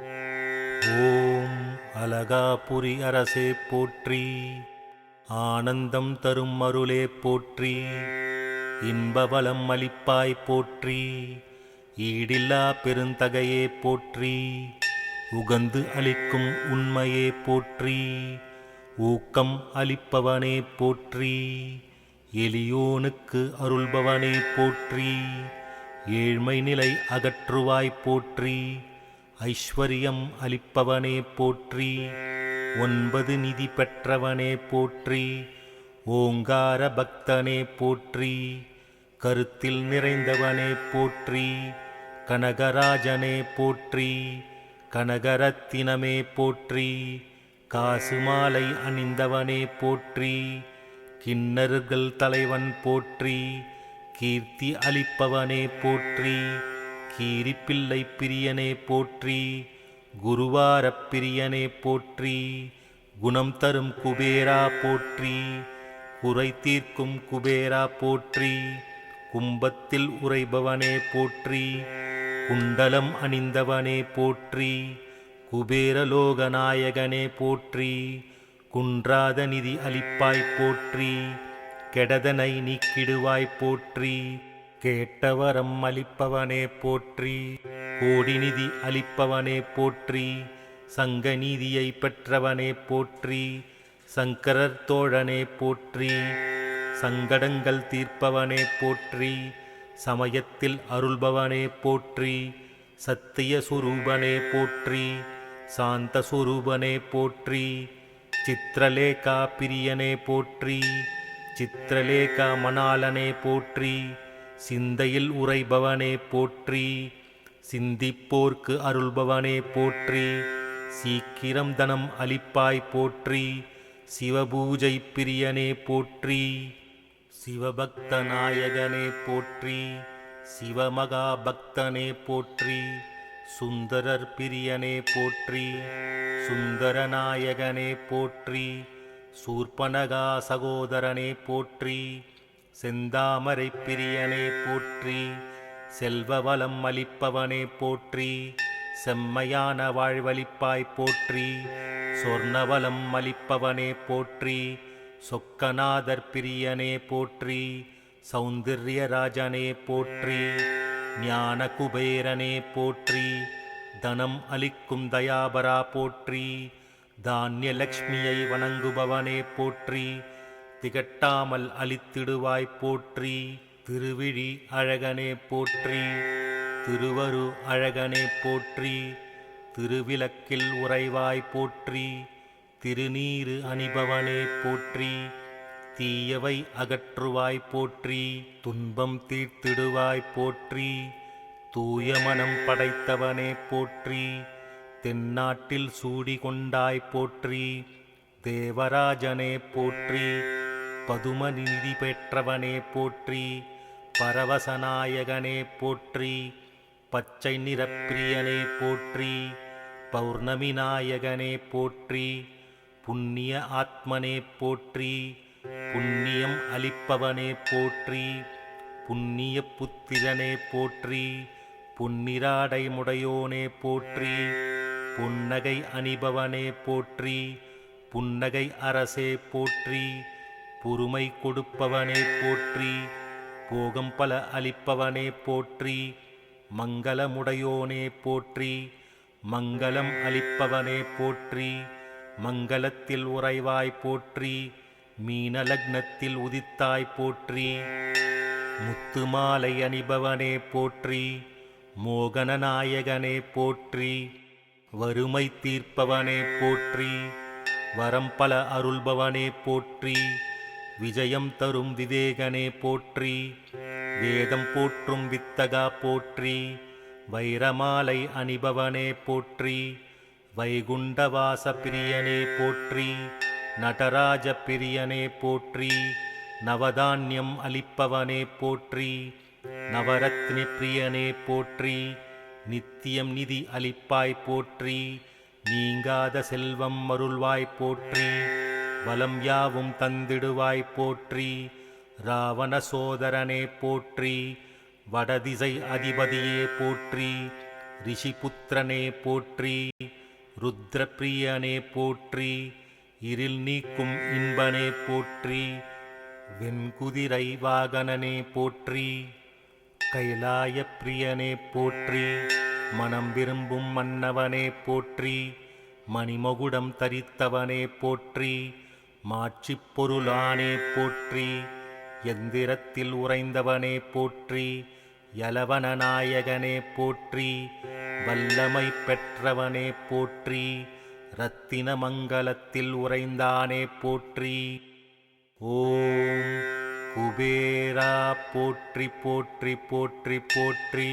ஓம் அலகாபுரி அரசே போற்றி, ஆனந்தம் தரும் அருளே போற்றி, இன்பவளம் அளிப்பாய் போற்றி, ஈடில்லா பெருந்தகையே போற்றி, உகந்து அளிக்கும் உண்மையே போற்றி, ஊக்கம் அளிப்பவனே போற்றி, எளியோனுக்கு அருள்பவனே போற்றி, ஏழ்மை நிலை அகற்றுவாய் போற்றி, ஐஸ்வர்யம் அளிப்பவனே போற்றி, 9 நிதி பெற்றவனே போற்றி, ஓங்கார பக்தனே போற்றி, கருத்தில் நிறைந்தவனே போற்றி, கனகராஜனே போற்றி, கனகரத்தினமே போற்றி, காசு மாலை அணிந்தவனே போற்றி, கிண்ணறுகள் தலைவன் போற்றி, கீர்த்தி அளிப்பவனே போற்றி, கீரிப்பிள்ளை பிரியனே போற்றி, குருவாரப் பிரியனே போற்றி, குணம் தரும் குபேரா போற்றி, குறை தீர்க்கும் குபேரா போற்றி, கும்பத்தில் உறைபவனே போற்றி, குண்டலம் அணிந்தவனே போற்றி, குபேரலோகநாயகனே போற்றி, குன்றாத நிதி அளிப்பாய் போற்றி, கெடதனை நீக்கிடுவாய் போற்றி, கேட்டவரம் அளிப்பவனே போற்றி, கோடி நிதி அளிப்பவனே போற்றி, சங்க நீதியை பெற்றவனே போற்றி, சங்கரர் தோழனே போற்றி, சங்கடங்கள் தீர்ப்பவனே போற்றி, சமயத்தில் அருள்பவனே போற்றி, சத்திய சுரூபனே போற்றி, சாந்த சுரூபனே போற்றி, சித்திரலேகா பிரியனே போற்றி, சித்திரலேகா மணாலனே போற்றி, சிந்தையில் உறைபவனே போற்றி, சிந்திப்போர்க்கு அருள்பவனே போற்றி, சீக்கிரம் தனம் அளிப்பாய் போற்றி, சிவபூஜை பிரியனே போற்றி, சிவபக்த நாயகனே போற்றி, சிவமகா பக்தனே போற்றி, சுந்தரர் பிரியனே போற்றி, சுந்தரநாயகனே போற்றி, சூர்பனகா சகோதரனே போற்றி, செந்தாமரை பிரியனே போற்றி, செல்வவளம் அளிப்பவனே போற்றி, செம்மையான வாழ்வளிப்பாய் போற்றி, சொர்ணவளம் அளிப்பவனே போற்றி, சொக்கநாதர் பிரியனே போற்றி, சௌந்தர்யராஜனே போற்றி, ஞான குபேரனே போற்றி, தனம் அளிக்கும் தயாபரா போற்றி, தானியலக்ஷ்மியை வணங்குபவனே போற்றி, திகட்டாமல் அளித்திடுவாய் போற்றி, திருவிழி அழகனே போற்றி, திருவரு அழகனே போற்றி, திருவிளக்கில் உறைவாய் போற்றி, திருநீறு அணிபவனே போற்றி, தீயவை அகற்றுவாய் போற்றி, துன்பம் தீர்த்திடுவாய் போற்றி, தூய மனம் படைத்தவனே போற்றி, தென்னாட்டில் சூடி கொண்டாய் போற்றி, தேவராஜனே போற்றி, பதுமநிதி பெற்றவனே போற்றி, பரவசநாயகனே போற்றி, பச்சை நிறப்பிரியனே போற்றி, பௌர்ணமி நாயகனே போற்றி, புண்ணிய ஆத்மனே போற்றி, புண்ணியம் அளிப்பவனே போற்றி, புண்ணிய புத்திரனே போற்றி, பொன்னிராடை முடையோனே போற்றி, புன்னகை அணிபவனே போற்றி, புன்னகை அரசே போற்றி, பொறுமை கொடுப்பவனே போற்றி, போகம் பல அளிப்பவனே போற்றி, மங்களமுடையோனே போற்றி, மங்களம் அளிப்பவனே போற்றி, மங்களத்தில் உறைவாய் போற்றி, மீனலக்னத்தில் உதித்தாய் போற்றி, முத்துமாலை அணிபவனே போற்றி, மோகனநாயகனே போற்றி, வறுமை தீர்ப்பவனே போற்றி, வரம் பல அருள்பவனே போற்றி, விஜயம் தரும் விவேகனே போற்றி, வேதம் போற்றும் வித்தகா போற்றி, வைரமாலை அணிபவனே போற்றி, வைகுண்டவாச பிரியனே போற்றி, நடராஜ பிரியனே போற்றி, நவதானியம் அளிப்பவனே போற்றி, நவரத்னி பிரியனே போற்றி, நித்தியம் நிதி அளிப்பாய் போற்றி, நீங்காத செல்வம் அருள்வாய் போற்றி, வலம் யாவும் தந்திடுவாய் போற்றி, ராவண சோதரனே போற்றி, வடதிசை அதிபதியே போற்றி, ரிஷிபுத்திரனே போற்றி, ருத்ரப்பிரியனே போற்றி, இருள் நீக்கும் இன்பனே போற்றி, வெண்குதிரை வாகனனே போற்றி, கைலாய பிரியனே போற்றி, மனம் விரும்பும் மன்னவனே போற்றி, மணிமகுடம் தரித்தவனே போற்றி, மாட்சிப் பொருளானே போற்றி, எந்திரத்தில் உறைந்தவனே போற்றி, யலவன நாயகனே போற்றி, வல்லமை பெற்றவனே போற்றி, இரத்தின மங்கலத்தில் உறைந்தானே போற்றி. ஓம் குபேரா போற்றி போற்றி போற்றி போற்றி.